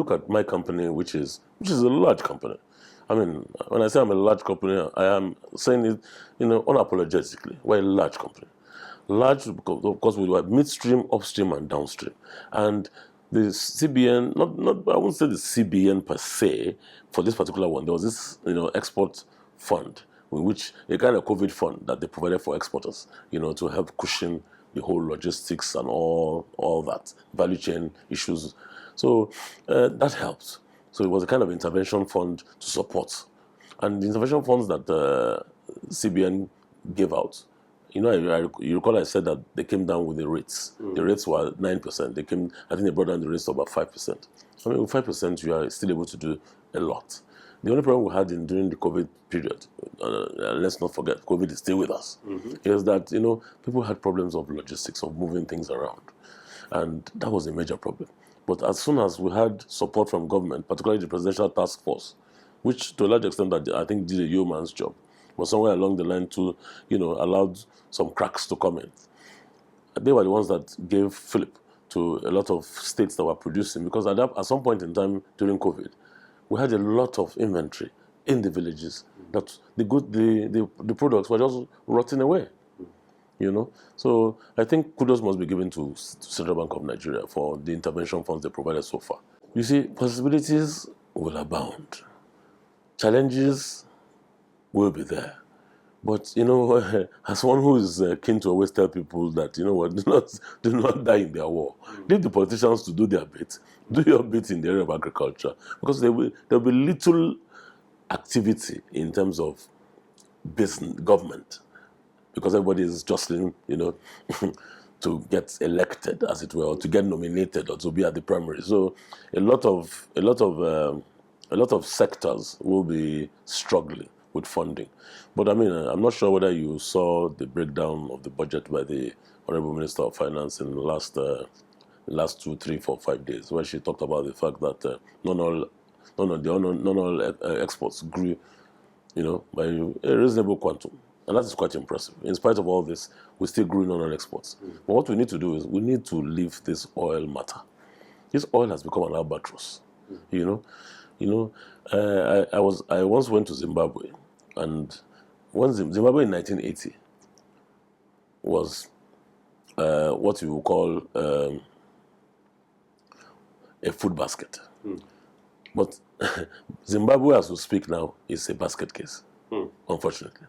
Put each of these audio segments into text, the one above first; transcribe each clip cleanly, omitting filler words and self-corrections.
look at my company, which is a large company. I mean, when I say I'm a large company, I am saying it, unapologetically. We're a large company. Large because, of course, we have midstream, upstream, and downstream. And the CBN, I won't say the CBN per se for this particular one. There was this, export fund, in which a kind of COVID fund that they provided for exporters, to help cushion the whole logistics and all that value chain issues. So that helped. So it was a kind of intervention fund to support. And the intervention funds that CBN gave out, you recall I said that they came down with the rates. The rates were 9%. I think they brought down the rates to about 5%. I mean, with 5%, you are still able to do a lot. The only problem we had during the COVID period, let's not forget, COVID is still with us, is that, people had problems of logistics, of moving things around. And that was a major problem. But as soon as we had support from government, particularly the Presidential Task Force, which to a large extent I think did a yeoman's job, but somewhere along the line too, allowed some cracks to come in. They were the ones that gave fillip to a lot of states that were producing, because at some point in time during COVID, we had a lot of inventory in the villages that the products were just rotting away. So I think kudos must be given to Central Bank of Nigeria for the intervention funds they provided so far. You see, possibilities will abound. Challenges will be there. But, as one who is keen to always tell people that, do not die in their war. Leave the politicians to do their bit. Do your bit in the area of agriculture. Because there will be little activity in terms of business, government. Because everybody is jostling, to get elected, as it were, or to get nominated, or to be at the primary. So a lot of sectors will be struggling with funding. But I mean, I'm not sure whether you saw the breakdown of the budget by the Honorable Minister of Finance in the last 2, 3, 4, 5 days, where she talked about the fact that non-oil exports grew, by a reasonable quantum. And that is quite impressive. In spite of all this, we still grew non-oil exports. But what we need to do is we need to leave this oil matter. This oil has become an albatross. I once went to Zimbabwe, and Zimbabwe in 1980 was what you would call a food basket. But Zimbabwe, as we speak now, is a basket case, unfortunately.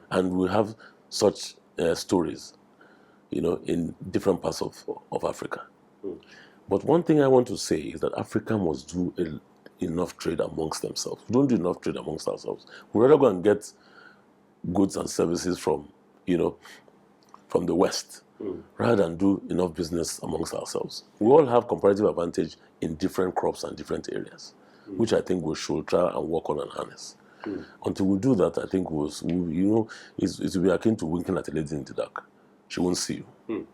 And we have such stories, in different parts of Africa. But one thing I want to say is that Africa must do enough trade amongst themselves. We don't do enough trade amongst ourselves. We'd rather go and get goods and services from the West, rather than do enough business amongst ourselves. We all have comparative advantage in different crops and different areas, which I think we should try and work on and harness. Until we do that, I think it will be akin to winking at a lady in the dark. She won't see you.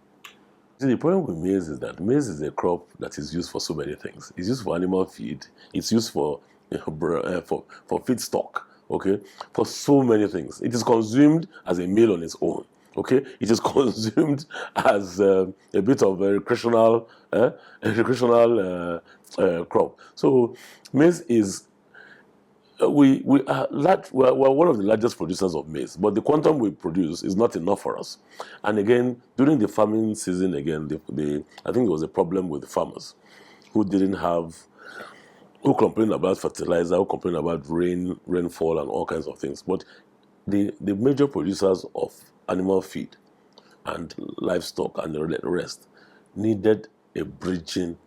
See, the problem with maize is that maize is a crop that is used for so many things. It's used for animal feed. It's used for feedstock. Okay, for so many things. It is consumed as a meal on its own. Okay, it is consumed as a bit of a recreational crop. So maize is. We are one of the largest producers of maize, but the quantum we produce is not enough for us. And again, during the farming season, I think there was a problem with the farmers who complained about fertilizer, who complained about rainfall and all kinds of things. But the major producers of animal feed and livestock and the rest needed a bridging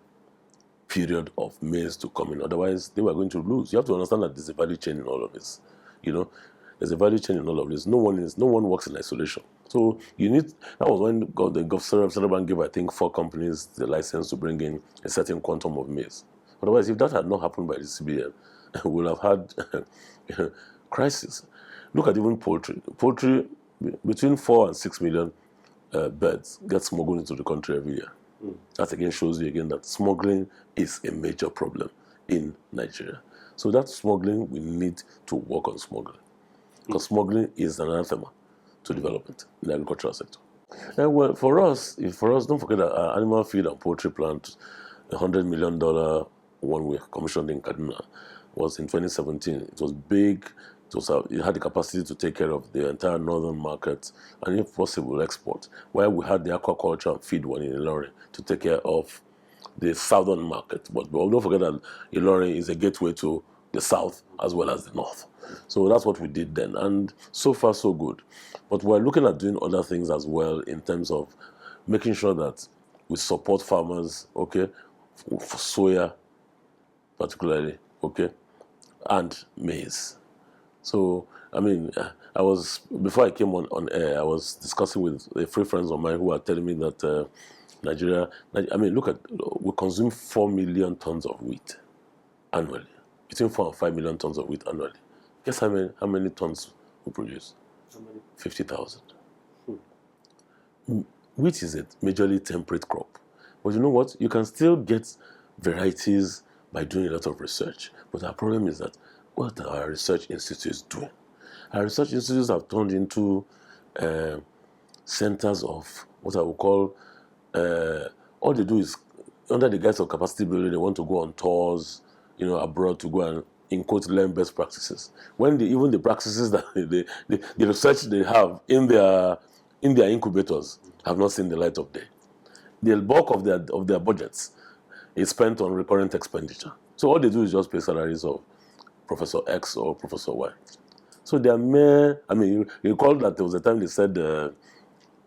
period of maize to come in. Otherwise, they were going to lose. You have to understand that there's a value chain in all of this. There's a value chain in all of this. No one works in isolation. So that was when the Central Bank gave, I think, 4 companies the license to bring in a certain quantum of maize. Otherwise, if that had not happened by the CBN, we would have had crisis. Look at even poultry. Poultry, between 4 and 6 million birds get smuggled into the country every year. That again shows you again that smuggling is a major problem in Nigeria. So that smuggling, we need to work on smuggling. Because smuggling is an anathema to development in the agricultural sector. Well, for us, don't forget that our animal feed and poultry plant, $100 million one we commissioned in Kaduna was in 2017. It was big. It had the capacity to take care of the entire northern market and, if possible, export. Where we had the aquaculture and feed one in Ilorin to take care of the southern market. But don't forget that Ilorin is a gateway to the south as well as the north. So that's what we did then. And so far, so good. But we're looking at doing other things as well in terms of making sure that we support farmers, okay, for soya particularly, okay, and maize. So, I mean, before I came on air, I was discussing with a few friends of mine who are telling me that Nigeria, we consume 4 million tons of wheat annually, between 4 and 5 million tons of wheat annually. Guess how many tons we produce? How many? 50,000. Wheat is a majorly temperate crop. But you know what? You can still get varieties by doing a lot of research. But our problem is that what are our research institutes doing? Our research institutes have turned into centers of what I would call, all they do is, under the guise of capacity building, they want to go on tours, abroad to go and, in quote, learn best practices. When even the practices that the research they have in their incubators have not seen the light of day. The bulk of their budgets is spent on recurrent expenditure. So all they do is just pay salaries of Professor X or Professor Y. So they are mere, you recall that there was a time they said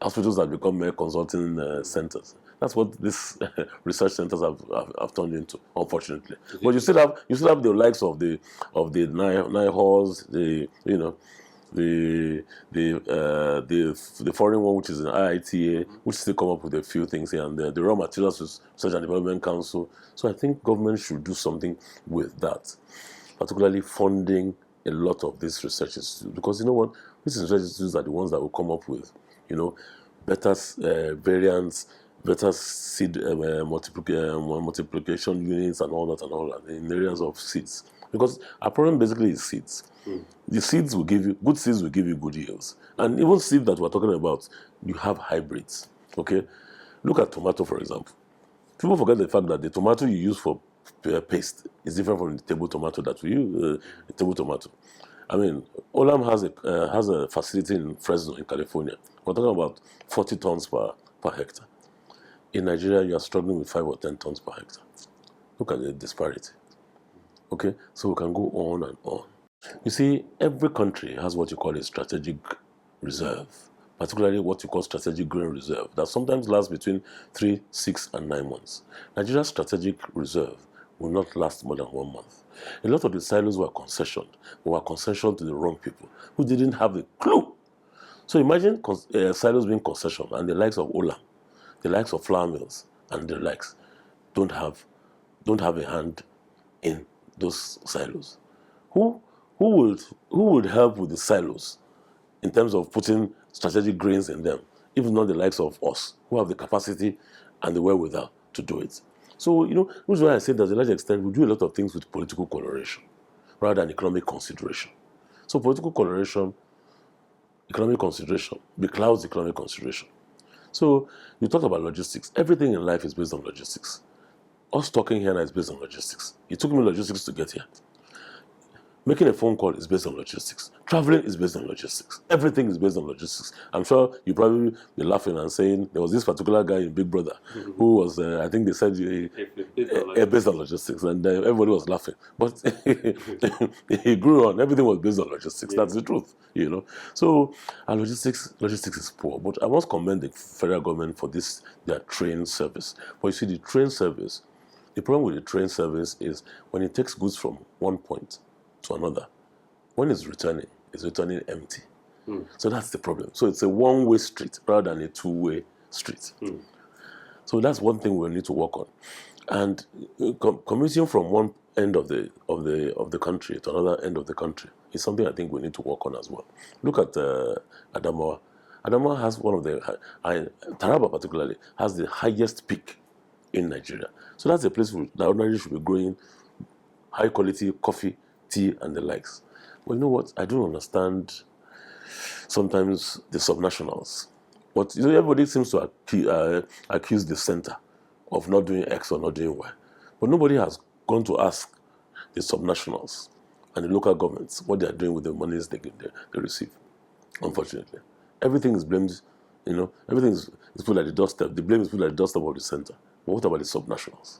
hospitals have become mere consulting centers. That's what these research centers have turned into, unfortunately. But you still have the likes of the NIHOS, the foreign one, which is an IITA, which still come up with a few things here and there. The Raw Materials Research and Development Council. So I think government should do something with that, particularly funding a lot of these research institutes, because you know what, these research institutes are the ones that will come up with, better variants, better seed multiplication units and all that in areas of seeds. Because our problem basically is seeds. The seeds will give you, good seeds will give you good yields. And even seeds that we're talking about, you have hybrids, okay? Look at tomato, for example. People forget the fact that the tomato you use for paste is different from the table tomato that we use, the table tomato. Olam has a facility in Fresno, in California. We're talking about 40 tons per hectare. In Nigeria, you are struggling with 5 or 10 tons per hectare. Look at the disparity. Okay, so we can go on and on. You see, every country has what you call a strategic reserve, particularly what you call strategic grain reserve, that sometimes lasts between 3, 6, and 9 months. Nigeria's strategic reserve will not last more than 1 month. A lot of the silos were concessioned, but were concessioned to the wrong people who didn't have a clue. So imagine silos being concessioned, and the likes of Olam, the likes of flour mills, and the likes don't have a hand in those silos. Who would help with the silos in terms of putting strategic grains in them, if not the likes of us, who have the capacity and the wherewithal to do it? So, which is why I say that to a large extent we do a lot of things with political coloration rather than economic consideration. So political coloration, economic consideration, beclouds economic consideration. So you talked about logistics. Everything in life is based on logistics. Us talking here now is based on logistics. It took me logistics to get here. Making a phone call is based on logistics. Traveling is based on logistics. Everything is based on logistics. I'm sure you probably be laughing and saying there was this particular guy in Big Brother who was, I think they said, based on logistics, and everybody was laughing. But he grew on. Everything was based on logistics. Yeah. That's the truth, So our logistics is poor. But I must commend the federal government for their train service. But you see, the train service, the problem with the train service is when it takes goods from one point to another, when it's returning empty. So that's the problem. So it's a one-way street rather than a two-way street. So that's one thing we need to work on. And commuting from one end of the country to another end of the country is something I think we need to work on as well. Look at Adamawa. Adamawa has one of Taraba particularly has the highest peak in Nigeria. So that's a place that ordinarily should be growing high quality coffee, tea, and the likes. Well, you know what? I don't understand sometimes the subnationals. But everybody seems to accuse the center of not doing X or not doing Y. But nobody has gone to ask the subnationals and the local governments what they are doing with the monies they receive. Unfortunately, everything is blamed. Everything is put at the doorstep. The blame is put at the doorstep of the center. But what about the subnationals?